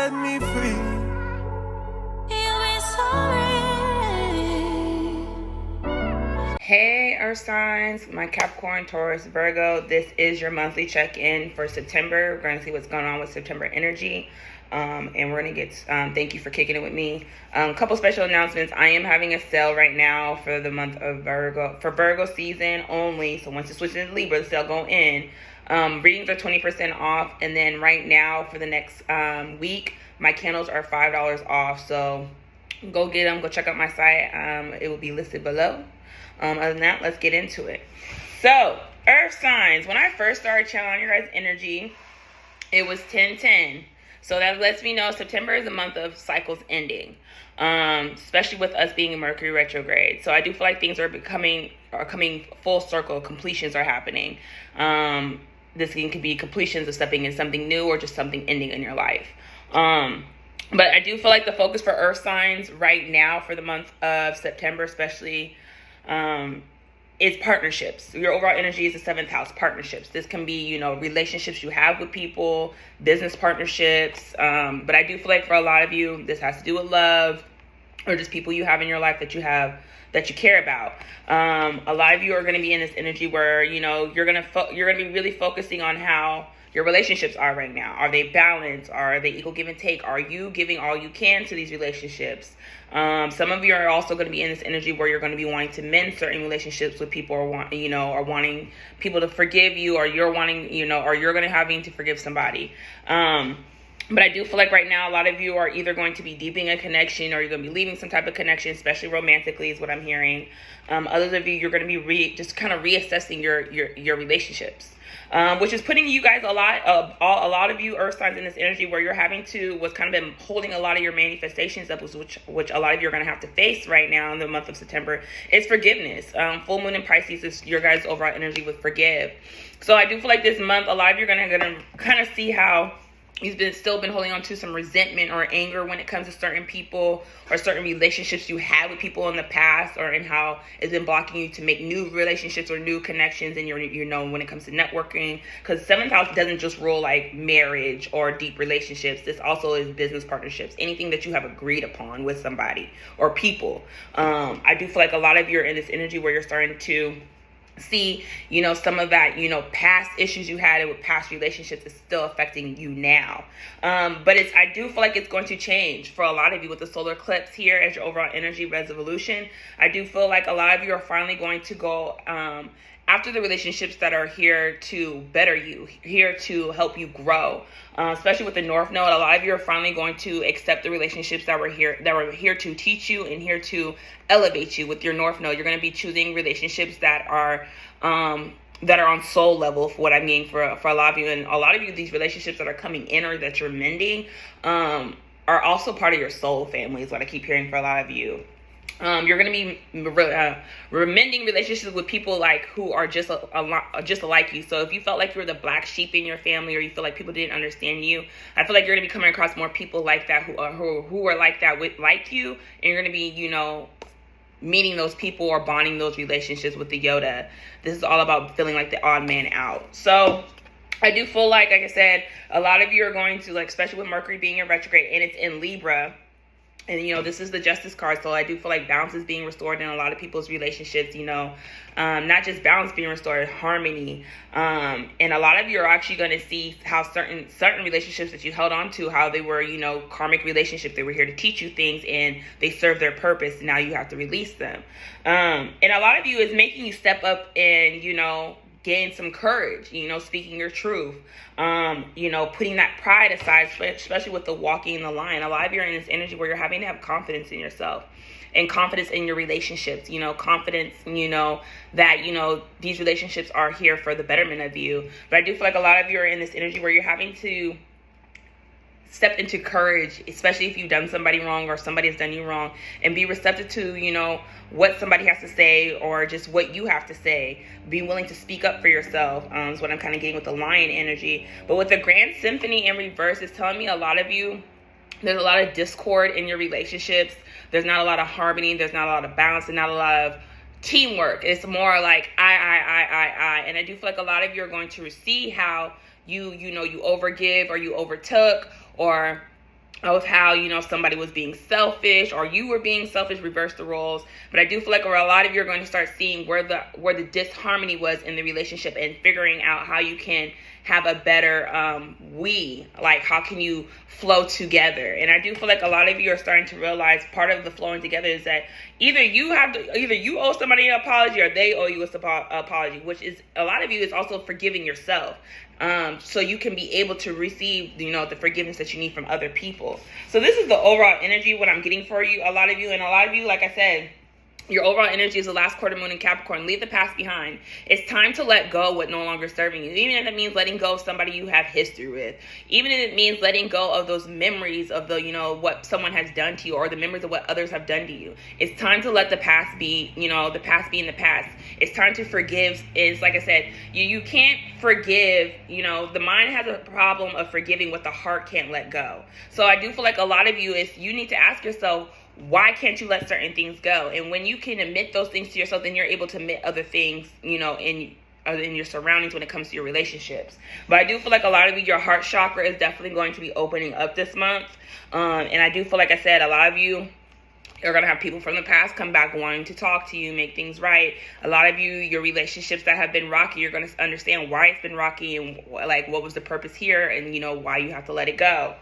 set me free. Hey Earth signs, my Capricorn, Taurus, Virgo. This is your monthly check-in for September. We're going to see what's going on with September energy. And we're going to get, thank you for kicking it with me. A couple special announcements. I am having a sale right now for the month of Virgo, for Virgo season only. So once it switches into Libra, the sale go in. Readings are 20% off. And then right now for the next week, my candles are $5 off. So go get them. Go check out my site. It will be listed below. Other than that, let's get into it. So, Earth signs. When I first started channeling your guys' energy, it was 10-10. So that lets me know September is a month of cycles ending, especially with us being in Mercury retrograde. So I do feel like things are coming full circle. Completions are happening. This can be completions of stepping in something new or just something ending in your life. But I do feel like the focus for Earth signs right now for the month of September, especially, is partnerships. Your overall energy is the 7th house, partnerships. This can be, relationships you have with people, business partnerships. But I do feel like for a lot of you, this has to do with love or just people you have in your life that you care about. A lot of you are going to be in this energy where, you're going to be really focusing on how your relationships are right now. Are they balanced? Are they equal give and take? Are you giving all you can to these relationships? Some of you are also going to be in this energy where you're going to be wanting to mend certain relationships with people, or wanting people to forgive you, or you're wanting, or you're going to having to forgive somebody. But I do feel like right now, a lot of you are either going to be deepening a connection or you're going to be leaving some type of connection, especially romantically is what I'm hearing. Others of you, you're going to be just kind of reassessing your relationships. Which is putting you guys a lot of you Earth signs in this energy where you're having to, what's kind of been holding a lot of your manifestations up, which a lot of you are going to have to face right now in the month of September, is forgiveness. Full moon in Pisces is your guys' overall energy with forgive. So I do feel like this month, a lot of you are going to kind of see how you've still been holding on to some resentment or anger when it comes to certain people or certain relationships you had with people in the past, or in how it's been blocking you to make new relationships or new connections in when it comes to networking. Because 7th house doesn't just rule like marriage or deep relationships. This also is business partnerships, anything that you have agreed upon with somebody or people. I do feel like a lot of you are in this energy where you're starting to see, some of that, past issues you had with past relationships is still affecting you now. But I do feel like it's going to change for a lot of you with the solar eclipse here as your overall energy resolution. I do feel like a lot of you are finally going to go, after the relationships that are here to better you, here to help you grow, especially with the North Node. A lot of you are finally going to accept the relationships that were here to teach you and here to elevate you. With your North Node, you're going to be choosing relationships that are on soul level, for what I mean for a lot of you. And a lot of you, these relationships that are coming in or that you're mending are also part of your soul family, is what I keep hearing for a lot of you. You're going to be mending relationships with people who are just like you. So if you felt like you were the black sheep in your family, or you feel like people didn't understand you, I feel like you're going to be coming across more people like that who are like that like you, and you're going to be meeting those people or bonding those relationships with the Yoda. This is all about feeling like the odd man out. So I do feel like I said, a lot of you are going to, especially with Mercury being in retrograde and it's in Libra. And, this is the Justice card. So I do feel like balance is being restored in a lot of people's relationships, not just balance being restored, harmony. And a lot of you are actually going to see how certain relationships that you held on to, how they were, karmic relationships. They were here to teach you things and they serve their purpose. And now you have to release them. And a lot of you is making you step up and, gain some courage, speaking your truth, putting that pride aside, especially with the walking the line. A lot of you are in this energy where you're having to have confidence in yourself and confidence in your relationships, confidence, that, these relationships are here for the betterment of you. But I do feel like a lot of you are in this energy where you're having to step into courage, especially if you've done somebody wrong or somebody has done you wrong, and be receptive to, what somebody has to say or just what you have to say. Be willing to speak up for yourself is what I'm kind of getting with the Lion energy. But with the Grand Symphony in reverse, it's telling me a lot of you, there's a lot of discord in your relationships. There's not a lot of harmony. There's not a lot of balance and not a lot of teamwork. It's more like I. And I do feel like a lot of you are going to see how you overgive or you overtook, or of how, you know, somebody was being selfish or you were being selfish, reverse the roles. But I do feel like a lot of you are going to start seeing where the disharmony was in the relationship and figuring out how you can have a better like how can you flow together. And I do feel like a lot of you are starting to realize part of the flowing together is that either you owe somebody an apology or they owe you an apology, which is a lot of you is also forgiving yourself. So you can be able to receive, you know, the forgiveness that you need from other people. So this is the overall energy, what I'm getting for you, a lot of you. And a lot of you, like I said, your overall energy is the last quarter moon in Capricorn. Leave the past behind. It's time to let go of what no longer serving you. Even if it means letting go of somebody you have history with. Even if it means letting go of those memories of the, you know, what someone has done to you or the memories of what others have done to you. It's time to let the past be, you know, the past be in the past. It's time to forgive. Is like I said, you can't forgive, you know, the mind has a problem of forgiving what the heart can't let go. So I do feel like a lot of you is you need to ask yourself, why can't you let certain things go? And when you can admit those things to yourself, then you're able to admit other things, you know, in your surroundings when it comes to your relationships. But I do feel like a lot of you, your heart chakra is definitely going to be opening up this month. And I do feel like I said, a lot of you are going to have people from the past come back wanting to talk to you, make things right. A lot of you, your relationships that have been rocky, you're going to understand why it's been rocky and like what was the purpose here and, you know, why you have to let it go.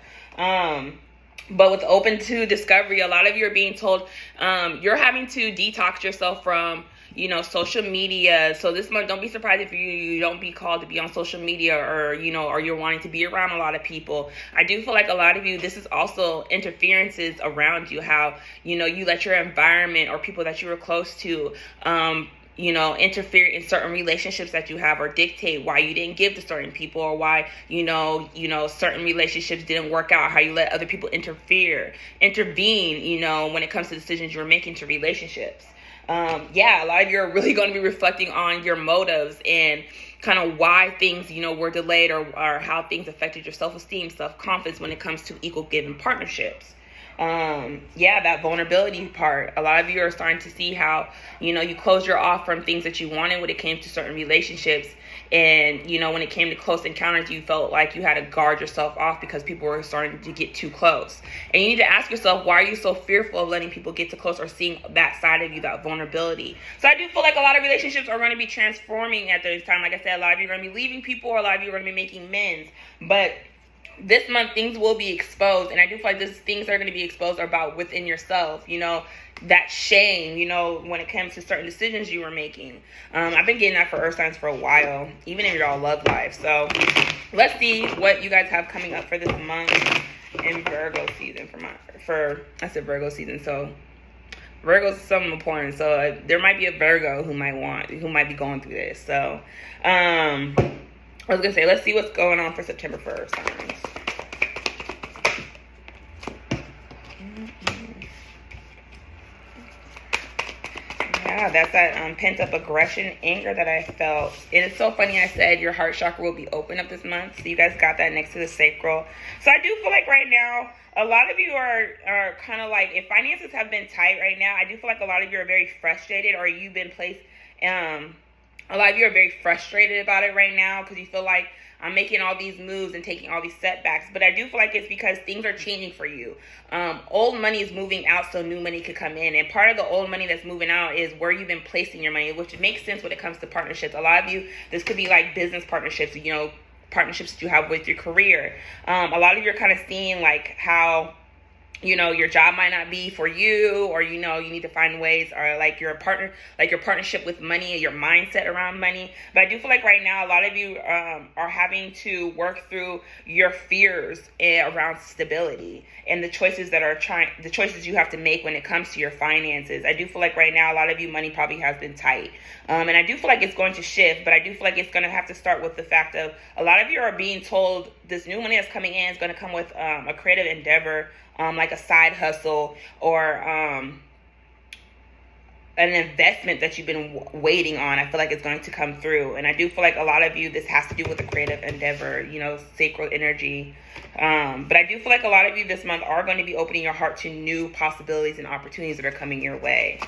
But with open to discovery, a lot of you are being told you're having to detox yourself from, you know, social media. So this month, don't be surprised if you don't be called to be on social media or, you know, or you're wanting to be around a lot of people. I do feel like a lot of you, this is also interferences around you, how, you know, you let your environment or people that you were close to, you know, interfere in certain relationships that you have or dictate why you didn't give to certain people or why, you know, certain relationships didn't work out, how you let other people intervene, you know, when it comes to decisions you're making to relationships. Yeah, a lot of you are really going to be reflecting on your motives and kind of why things, you know, were delayed or how things affected your self-esteem, self-confidence when it comes to equal giving partnerships. Yeah, that vulnerability part. A lot of you are starting to see how, you know, you closed your off from things that you wanted when it came to certain relationships. And, you know, when it came to close encounters, you felt like you had to guard yourself off because people were starting to get too close. And you need to ask yourself, why are you so fearful of letting people get too close or seeing that side of you, that vulnerability? So I do feel like a lot of relationships are going to be transforming at this time. Like I said, a lot of you are going to be leaving people, or a lot of you are going to be making amends. But this month, things will be exposed. And I do feel like things are going to be exposed about within yourself, you know, that shame, you know, when it comes to certain decisions you were making. I've been getting that for earth signs for a while, even in your love life. So let's see what you guys have coming up for this month in Virgo season I said Virgo season. So Virgo's something important. So there might be a Virgo who might be going through this. So, I was going to say, let's see what's going on for September 1st. Yeah, that's that pent-up aggression, anger that I felt. And it's so funny I said your heart chakra will be open up this month. So you guys got that next to the sacral. So I do feel like right now, a lot of you are kind of like, if finances have been tight right now, I do feel like a lot of you are very frustrated, or you've been placed, a lot of you are very frustrated about it right now because you feel like I'm making all these moves and taking all these setbacks. But I do feel like it's because things are changing for you. Old money is moving out so new money could come in. And part of the old money that's moving out is where you've been placing your money, which makes sense when it comes to partnerships. A lot of you, this could be like business partnerships, you know, partnerships that you have with your career. A lot of you are kind of seeing like how, you know, your job might not be for you, or, you know, you need to find ways, or like your partnership with money, your mindset around money. But I do feel like right now, a lot of you are having to work through your fears around stability and the choices you have to make when it comes to your finances. I do feel like right now, a lot of you, money probably has been tight. And I do feel like it's going to shift, but I do feel like it's going to have to start with the fact of a lot of you are being told this new money that's coming in is going to come with a creative endeavor, like a side hustle, or an investment that you've been waiting on. I feel like it's going to come through. And I do feel like a lot of you, this has to do with a creative endeavor, you know, sacral energy. But I do feel like a lot of you this month are going to be opening your heart to new possibilities and opportunities that are coming your way.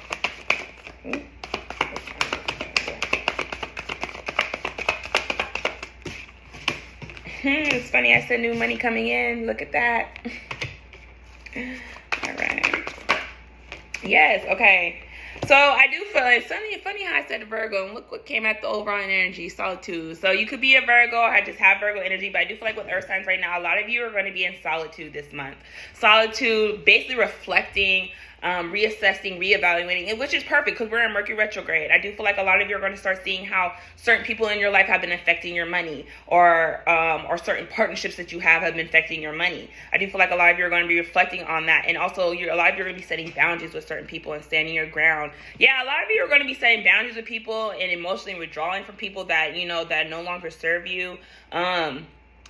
It's funny, I said new money coming in. Look at that. All right. Yes, okay. So I do feel it's funny how I said Virgo, and look what came at the overall energy, solitude. So you could be a Virgo, I just have Virgo energy, but I do feel like with earth signs right now, a lot of you are going to be in solitude this month. Solitude, basically reflecting, reassessing, reevaluating, which is perfect because we're in Mercury retrograde. I do feel like a lot of you are going to start seeing how certain people in your life have been affecting your money, or certain partnerships that you have been affecting your money. I do feel like a lot of you are going to be reflecting on that, and also a lot of you are going to be setting boundaries with certain people and standing your ground. Yeah, a lot of you are going to be setting boundaries with people and emotionally withdrawing from people that that no longer serve you.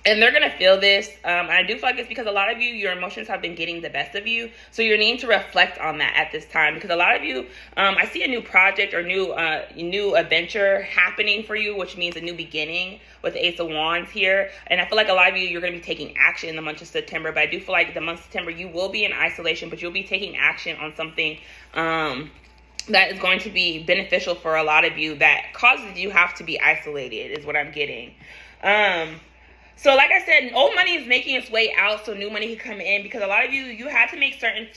And they're going to feel this. And I do feel like it's because a lot of you, your emotions have been getting the best of you. So you're needing to reflect on that at this time. Because a lot of you, I see a new project or new adventure happening for you, which means a new beginning with the Ace of Wands here. And I feel like a lot of you, you're going to be taking action in the month of September. But I do feel like the month of September, you will be in isolation, but you'll be taking action on something that is going to be beneficial for a lot of you that causes you have to be isolated is what I'm getting. So like I said, old money is making its way out so new money can come in, because a lot of you had to make certain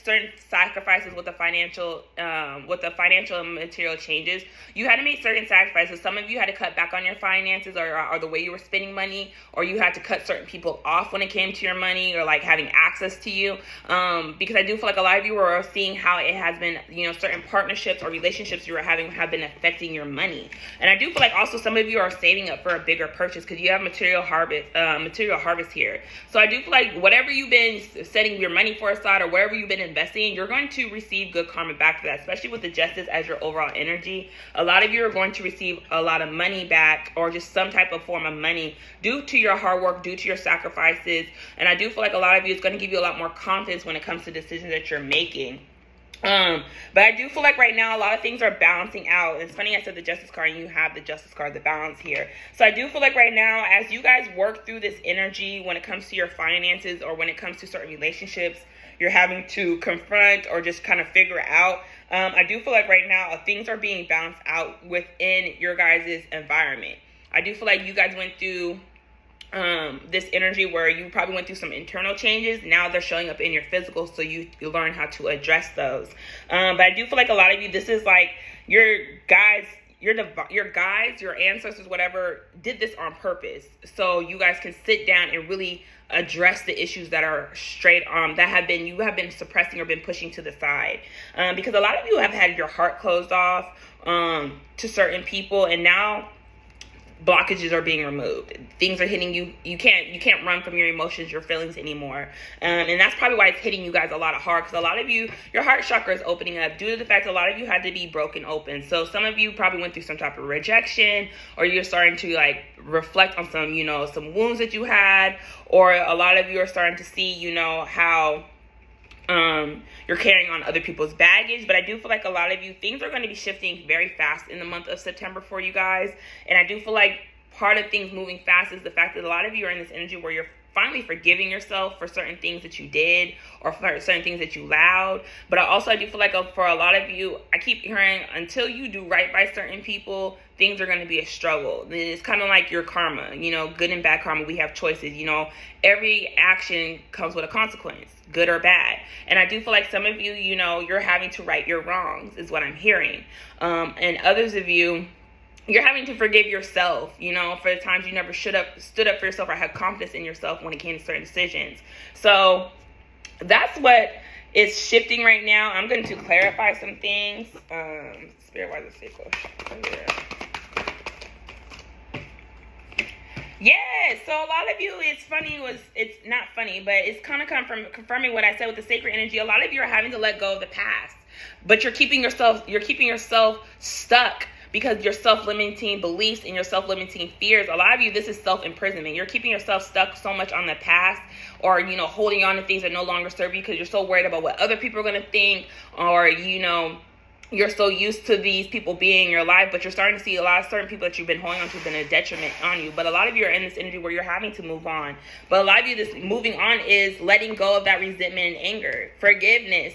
sacrifices with the financial and material changes. You had to make certain sacrifices. Some of you had to cut back on your finances or the way you were spending money, or you had to cut certain people off when it came to your money, or like having access to you. Because I do feel like a lot of you are seeing how it has been, certain partnerships or relationships you were having have been affecting your money. And I do feel like also some of you are saving up for a bigger purchase because you have material harvest here. So I do feel like whatever you've been setting your money for aside, or wherever you've been investing, you're going to receive good karma back for that, especially with the Justice as your overall energy. A lot of you are going to receive a lot of money back, or just some type of form of money due to your hard work, due to your sacrifices. And I do feel like a lot of you, it's going to give you a lot more confidence when it comes to decisions that you're making. But I do feel like right now a lot of things are balancing out. And it's funny I said the Justice card and you have the Justice card, the balance here. So I do feel like right now, as you guys work through this energy when it comes to your finances, or when it comes to certain relationships you're having to confront or just kind of figure out, I do feel like right now things are being balanced out within your guys' environment. I do feel like you guys went through this energy where you probably went through some internal changes. Now they're showing up in your physical, so you learn how to address those. But I do feel like a lot of you, this is like your guys, your ancestors, whatever, did this on purpose, so you guys can sit down and really address the issues that are straight that you have been suppressing or been pushing to the side, because a lot of you have had your heart closed off to certain people, and now blockages are being removed. Things are hitting you. You can't run from your emotions, your feelings anymore. And that's probably why it's hitting you guys a lot of hard, because a lot of you, your heart chakra is opening up due to the fact that a lot of you had to be broken open. So some of you probably went through some type of rejection, or you're starting to like reflect on some wounds that you had, or a lot of you are starting to see, how you're carrying on other people's baggage. But I do feel like a lot of you, things are going to be shifting very fast in the month of September for you guys. And I do feel like part of things moving fast is the fact that a lot of you are in this energy where you're finally forgiving yourself for certain things that you did, or for certain things that you allowed. But I do feel like for a lot of you, I keep hearing, until you do right by certain people, things are going to be a struggle. It's kind of like your karma, good and bad karma. We have choices, every action comes with a consequence, good or bad. And I do feel like some of you, you're having to right your wrongs is what I'm hearing. And others of you, you're having to forgive yourself, for the times you never stood up for yourself or had confidence in yourself when it came to certain decisions. So that's what is shifting right now. I'm going to clarify some things. Spirit, why does it say close? Yes, so a lot of you, it's not funny, but it's kind of confirming what I said with the sacred energy. A lot of you are having to let go of the past, but you're keeping yourself stuck because your self-limiting beliefs and your self-limiting fears. A lot of you, this is self-imprisonment. You're keeping yourself stuck so much on the past, or holding on to things that no longer serve you because you're so worried about what other people are going to think, or you're so used to these people being in your life, but you're starting to see a lot of certain people that you've been holding on to have been a detriment on you. But a lot of you are in this energy where you're having to move on. But a lot of you, this moving on is letting go of that resentment and anger, forgiveness.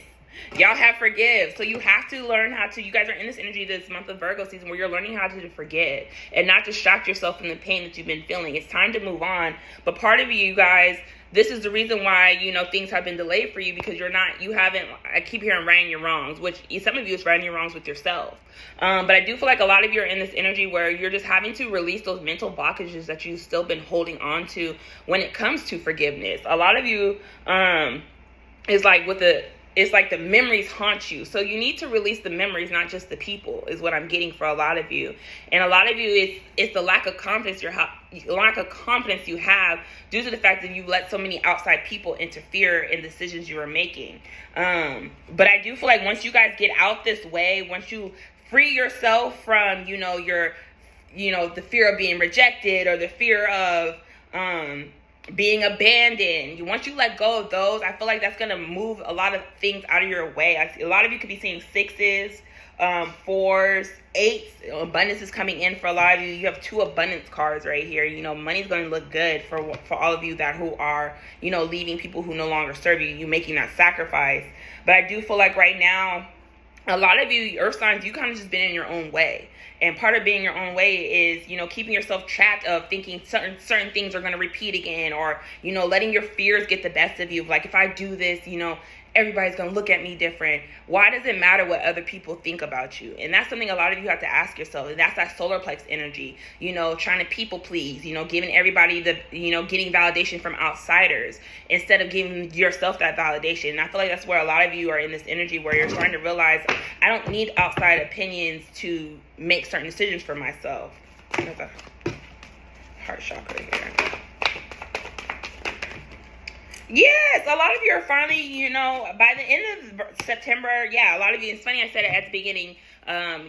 Y'all have forgive. So you have to learn how to, you guys are in this energy this month of Virgo season where you're learning how to forget and not distract yourself from the pain that you've been feeling. It's time to move on. But part of you guys, this is the reason why, you know, things have been delayed for you, because I keep hearing righting your wrongs, which some of you is righting your wrongs with yourself. But I do feel like a lot of you are in this energy where you're just having to release those mental blockages that you've still been holding on to when it comes to forgiveness. A lot of you, it's like the memories haunt you. So you need to release the memories, not just the people, is what I'm getting for a lot of you. And a lot of you, it's the lack of confidence you have due to the fact that you let so many outside people interfere in decisions you are making. But I do feel like once you guys get out this way, once you free yourself from, the fear of being rejected or the fear of, being abandoned, once you let go of those, I feel like that's going to move a lot of things out of your way. A lot of you could be seeing 6s, 4s, 8s. Abundance is coming in for a lot of you. You have 2 abundance cards right here. Money's going to look good for all of you who are, leaving people who no longer serve you. You making that sacrifice. But I do feel like right now, a lot of you, earth signs, you kind of just been in your own way. And part of being your own way is, keeping yourself trapped of thinking certain things are going to repeat again, or, letting your fears get the best of you. Like, if I do this, everybody's going to look at me different. Why does it matter what other people think about you? And that's something a lot of you have to ask yourself. And that's that solar plex energy, trying to people please, giving everybody getting validation from outsiders instead of giving yourself that validation. And I feel like that's where a lot of you are in this energy where you're starting to realize, I don't need outside opinions to make certain decisions for myself. There's a heart chakra here. Yes, a lot of you are finally, by the end of September, a lot of you, it's funny I said it at the beginning,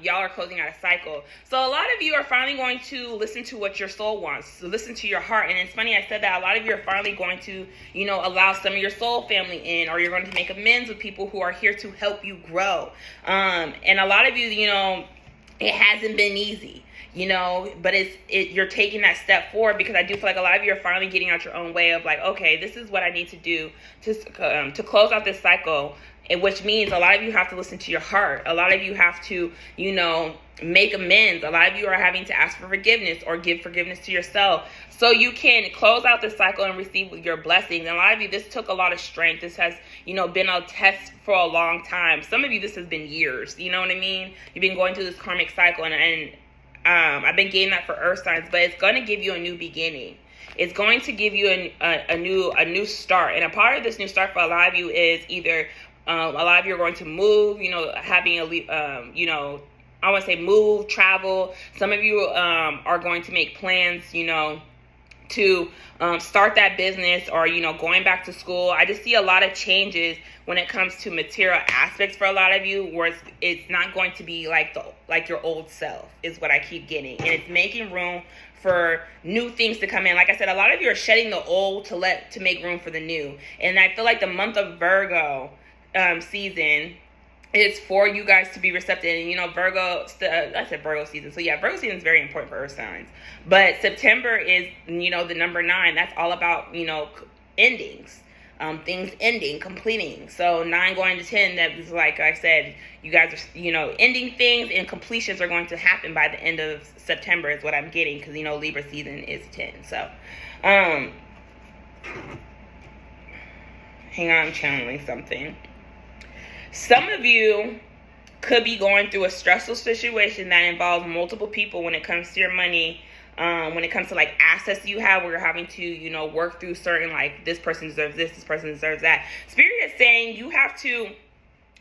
y'all are closing out a cycle. So a lot of you are finally going to listen to what your soul wants, so listen to your heart. And it's funny I said that a lot of you are finally going to, allow some of your soul family in, or you're going to make amends with people who are here to help you grow. And a lot of you, it hasn't been easy. But you're taking that step forward, because I do feel like a lot of you are finally getting out your own way of like, okay, this is what I need to do to close out this cycle, which means a lot of you have to listen to your heart. A lot of you have to, make amends. A lot of you are having to ask for forgiveness or give forgiveness to yourself so you can close out this cycle and receive your blessings. And a lot of you, this took a lot of strength. This has, been a test for a long time. Some of you, this has been years. You know what I mean? You've been going through this karmic cycle, and I've been getting that for earth signs, but it's going to give you a new beginning. It's going to give you a new start. And a part of this new start for a lot of you is either a lot of you are going to move, having I want to say move, travel. Some of you are going to make plans, to start that business, or going back to school. I just see a lot of changes when it comes to material aspects for a lot of you, where it's not going to be like your old self, is what I keep getting. And it's making room for new things to come in. Like I said, a lot of you are shedding the old to make room for the new. And I feel like the month of Virgo season, it's for you guys to be receptive. And, Virgo, I said Virgo season. So, Virgo season is very important for earth signs. But September is, the number 9. That's all about, endings. Things ending, completing. So 9 going to 10, that is, like I said, you guys are, ending things, and completions are going to happen by the end of September is what I'm getting, because, Libra season is 10. So, hang on, I'm channeling something. Some of you could be going through a stressful situation that involves multiple people when it comes to your money, when it comes to like assets you have, where you're having to, work through certain, like, this person deserves this person deserves that. Spirit is saying you have to,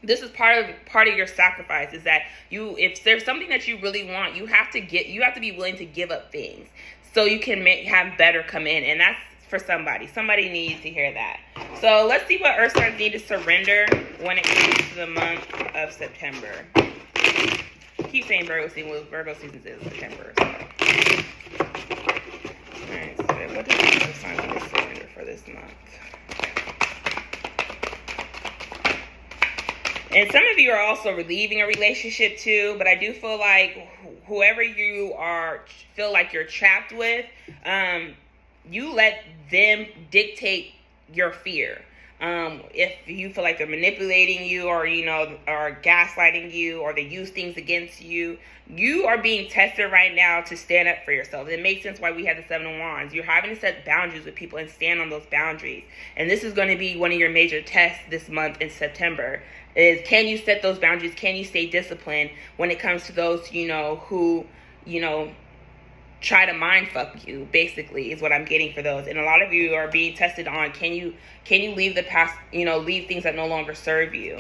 this is part of your sacrifice, is that if there's something that you really want, you have to be willing to give up things so you can have better come in. And that's for somebody. Somebody needs to hear that. So let's see what earth signs need to surrender when it comes to the month of September. I keep saying Virgo season. Well, Virgo season is September. So. Alright, so what does earth signs need to surrender for this month? And some of you are also leaving a relationship too, but I do feel like whoever you feel like you're trapped with, you let them dictate your fear. If you feel like they're manipulating you, or or gaslighting you, or they use things against you, you are being tested right now to stand up for yourself. It makes sense why we have the Seven of Wands. You're having to set boundaries with people and stand on those boundaries. And this is going to be one of your major tests this month in September. Is, can you set those boundaries? Can you stay disciplined when it comes to those, who, try to mind fuck you, basically, is what I'm getting for those. And a lot of you are being tested on, can you leave the past, leave things that no longer serve you.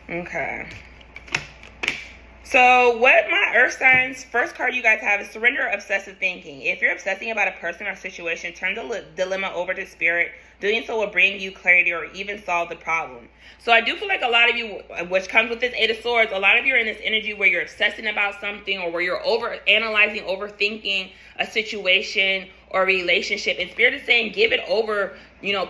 Okay. So what my earth signs, first card you guys have is surrender obsessive thinking. If you're obsessing about a person or situation, turn the dilemma over to spirit. Doing so will bring you clarity or even solve the problem. So I do feel like a lot of you, which comes with this Eight of Swords, a lot of you are in this energy where you're obsessing about something, or where you're over-analyzing, overthinking a situation or a relationship. And Spirit is saying, give it over,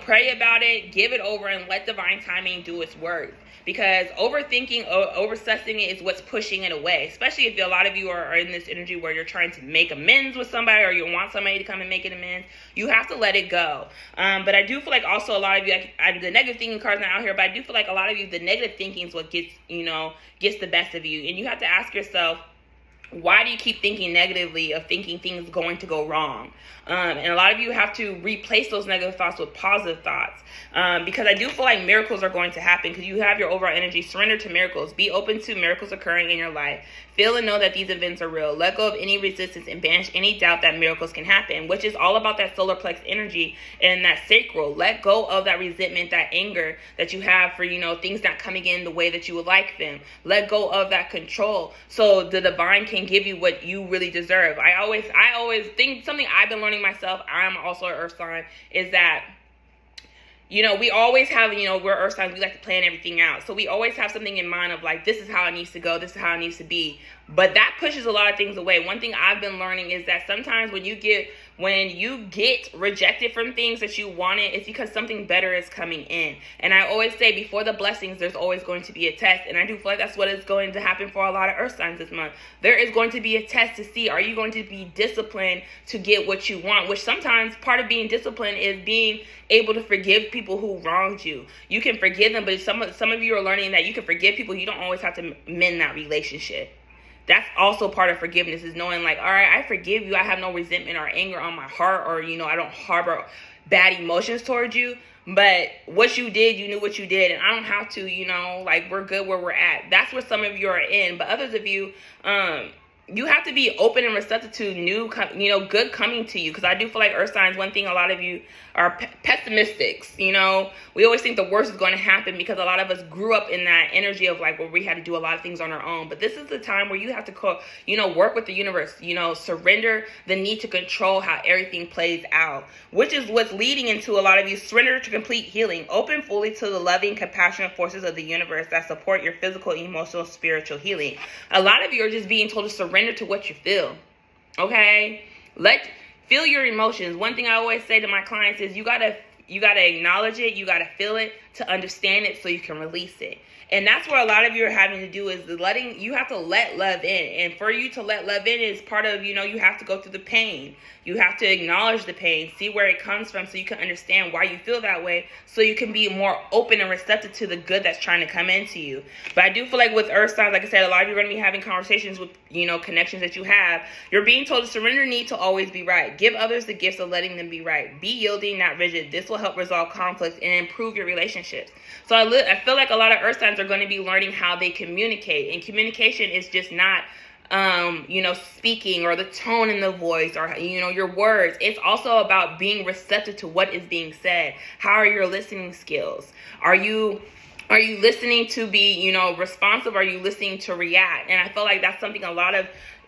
pray about it, give it over, and let divine timing do its work. Because overthinking, over-obsessing it is what's pushing it away. Especially if a lot of you are in this energy where you're trying to make amends with somebody, or you want somebody to come and make an amends. You have to let it go. But I do feel like also a lot of you, the negative thinking card's not out here, but I do feel like a lot of you, the negative thinking is what gets the best of you. And you have to ask yourself, why do you keep thinking negatively of thinking things going to go wrong? And a lot of you have to replace those negative thoughts with positive thoughts. Because I do feel like miracles are going to happen, because you have your overall energy. Surrender to miracles. Be open to miracles occurring in your life. Feel and know that these events are real. Let go of any resistance and banish any doubt that miracles can happen, which is all about that solar plex energy and that sacral. Let go of that resentment, that anger that you have for, things not coming in the way that you would like them. Let go of that control so the divine can give you what you really deserve. I always think, something I've been learning myself, I'm also an earth sign, is that we always have, we're earth signs, we like to plan everything out. So we always have something in mind of like, this is how it needs to go, this is how it needs to be. But that pushes a lot of things away. One thing I've been learning is that sometimes when you get rejected from things that you wanted, it's because something better is coming in. And I always say, before the blessings, there's always going to be a test. And I do feel like that's what is going to happen for a lot of earth signs this month. There is going to be a test to see, are you going to be disciplined to get what you want? Which sometimes part of being disciplined is being able to forgive people who wronged you. You can forgive them, but some of you are learning that you can forgive people. You don't always have to mend that relationship. That's also part of forgiveness, is knowing like, all right, I forgive you. I have no resentment or anger on my heart, or, I don't harbor bad emotions towards you. But what you did, you knew what you did, and I don't have to, like, we're good where we're at. That's where some of you are in. But others of you, you have to be open and receptive to new, good coming to you. Because I do feel like earth signs, one thing, a lot of you are pessimistics. We always think the worst is going to happen, because a lot of us grew up in that energy of like, where we had to do a lot of things on our own. But this is the time where you have to work with the universe, surrender the need to control how everything plays out, which is what's leading into a lot of you. Surrender to complete healing. Open fully to the loving, compassionate forces of the universe that support your physical, emotional, spiritual healing. A lot of you are just being told to surrender to what you feel. Okay? Feel your emotions. One thing I always say to my clients is you gotta acknowledge it, you gotta feel it to understand it so you can release it. And that's where a lot of you are having to do, is you have to let love in. And for you to let love in is part of, you have to go through the pain. You have to acknowledge the pain, see where it comes from, so you can understand why you feel that way, so you can be more open and receptive to the good that's trying to come into you. But I do feel like with earth signs, like I said, a lot of you are going to be having conversations with, connections that you have. You're being told to surrender need to always be right. Give others the gifts of letting them be right. Be yielding, not rigid. This will help resolve conflicts and improve your relationships. So I feel like a lot of earth signs are going to be learning how they communicate. And communication is just not speaking, or the tone in the voice, or, your words. It's also about being receptive to what is being said. How are your listening skills? Are you listening to be, responsive? Are you listening to react? And I feel like that's something a lot of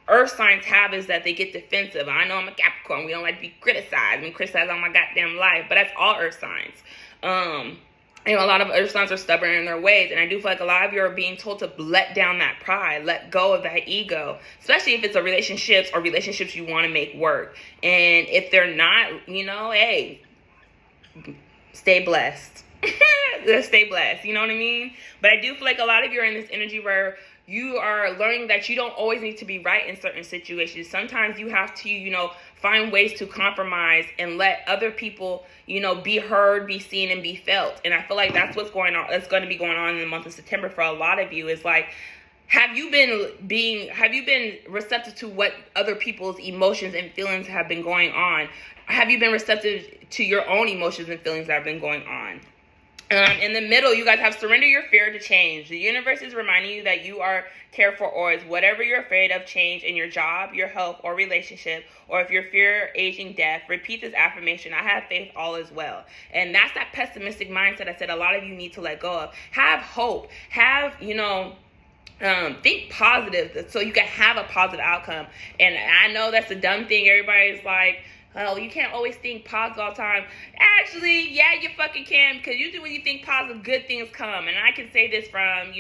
earth signs have, is that they get defensive. I know I'm a Capricorn. We don't like to be criticized. We criticize all my goddamn life. But that's all earth signs. A lot of earth signs are stubborn in their ways. And I do feel like a lot of you are being told to let down that pride, let go of that ego, especially if it's a relationships you want to make work. And if they're not, hey, stay blessed. Stay blessed. You know what I mean? But I do feel like a lot of you are in this energy where you are learning that you don't always need to be right in certain situations. Sometimes you have to, find ways to compromise and let other people, be heard, be seen, and be felt. And I feel like that's what's going on. That's going to be going on in the month of September for a lot of you. Is like, have you been receptive to what other people's emotions and feelings have been going on? Have you been receptive to your own emotions and feelings that have been going on? In the middle, you guys have surrender your fear to change. The universe is reminding you that you are cared for always. Whatever you're afraid of, change in your job, your health, or relationship, or if you're fear aging death, repeat this affirmation: I have faith, all is well. And that's that pessimistic mindset I said a lot of you need to let go of. Have hope. Have, think positive so you can have a positive outcome. And I know that's a dumb thing. Everybody's like, oh, you can't always think positive all the time. Actually, yeah, you fucking can, because usually when you think positive, good things come. And I can say this from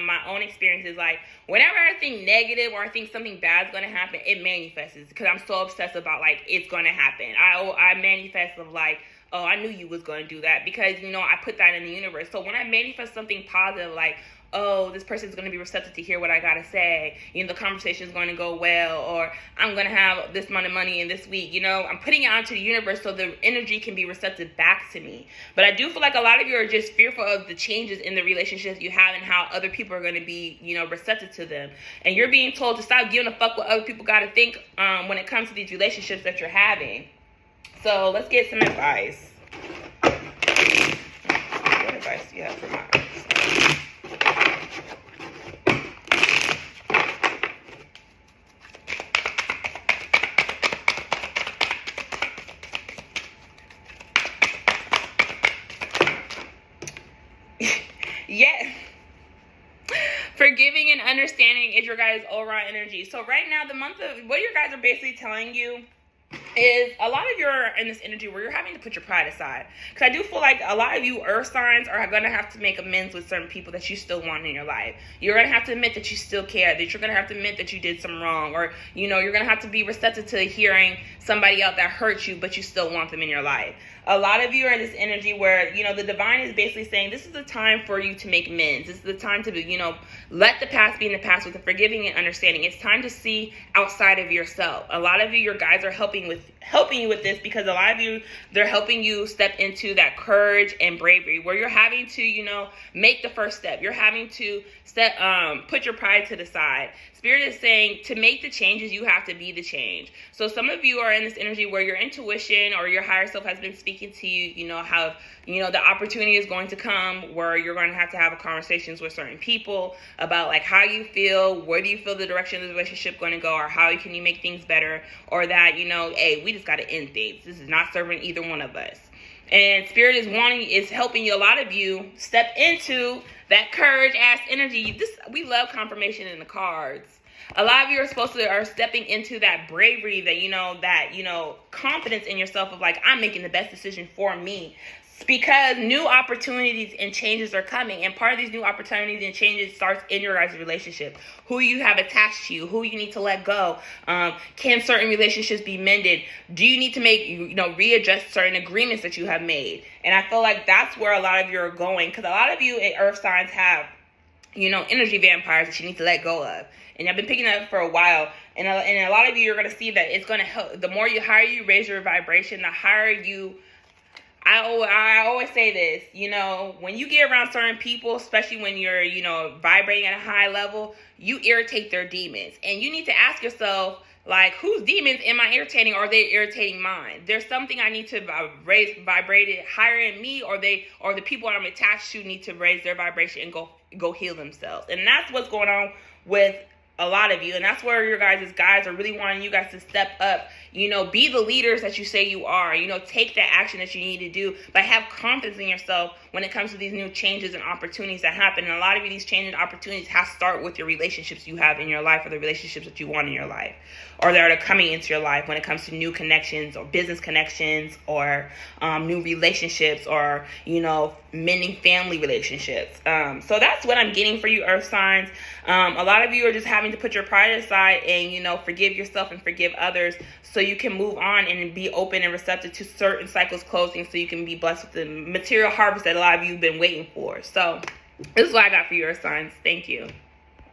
my own experiences. Like, whenever I think negative or I think something bad is going to happen, it manifests, because I'm so obsessed about, like, it's going to happen. I manifest of, like, oh, I knew you was going to do that, because, I put that in the universe. So when I manifest something positive, like, oh, this person's going to be receptive to hear what I got to say. The conversation is going to go well, or I'm going to have this amount of money in this week. I'm putting it out to the universe so the energy can be receptive back to me. But I do feel like a lot of you are just fearful of the changes in the relationships you have and how other people are going to be, receptive to them. And you're being told to stop giving a fuck what other people got to think when it comes to these relationships that you're having. So let's get some advice. What advice do you have for mine? Yeah. Forgiving and understanding is your guys' overall energy. So right now, the month of what your guys are basically telling you is a lot of you are in this energy where you're having to put your pride aside. Because I do feel like a lot of you earth signs are going to have to make amends with certain people that you still want in your life. You're going to have to admit that you still care, that you're going to have to admit that you did some wrong, or, you're going to have to be receptive to hearing somebody else that hurt you, but you still want them in your life. A lot of you are in this energy where, the divine is basically saying this is the time for you to make amends. This is the time to, let the past be in the past with the forgiving and understanding. It's time to see outside of yourself. A lot of you, your guys are helping you with this, because a lot of you, they're helping you step into that courage and bravery where you're having to, make the first step. You're having to put your pride to the side. Spirit is saying to make the changes, you have to be the change. So some of you are in this energy where your intuition or your higher self has been speaking to you, how, the opportunity is going to come where you're going to have conversations with certain people about like how you feel, where do you feel the direction of the relationship going to go, or how can you make things better, or that, hey, we just got to end things. This is not serving either one of us. And Spirit is helping you, a lot of you, step into that courage ass energy. We love confirmation in the cards. A lot of you are stepping into that bravery, that confidence in yourself of like, I'm making the best decision for me. Because new opportunities and changes are coming. And part of these new opportunities and changes starts in your guys' relationship. Who you have attached to you. Who you need to let go. Can certain relationships be mended? Do you need to readjust certain agreements that you have made? And I feel like that's where a lot of you are going. Because a lot of you earth signs have, energy vampires that you need to let go of. And I've been picking that up for a while. And a lot of you are going to see that it's going to help. The higher you raise your vibration, the higher you... I always say this, when you get around certain people, especially when you're, vibrating at a high level, you irritate their demons. And you need to ask yourself, like, whose demons am I irritating, or are they irritating mine? There's something I need to vibrate it higher in me, or the people I'm attached to need to raise their vibration and go heal themselves. And that's what's going on with a lot of you. And that's where your guys are really wanting you guys to step up, be the leaders that you say you are, take that action that you need to do, but have confidence in yourself when it comes to these new changes and opportunities that happen. And a lot of you, these changes and opportunities have to start with your relationships you have in your life, or the relationships that you want in your life, or that are coming into your life when it comes to new connections or business connections, or new relationships, or, mending family relationships. So that's what I'm getting for you, earth signs. A lot of you are just having to put your pride aside and, forgive yourself and forgive others so you can move on and be open and receptive to certain cycles closing, so you can be blessed with the material harvest that a lot of you have been waiting for. So this is what I got for you, earth signs. Thank you.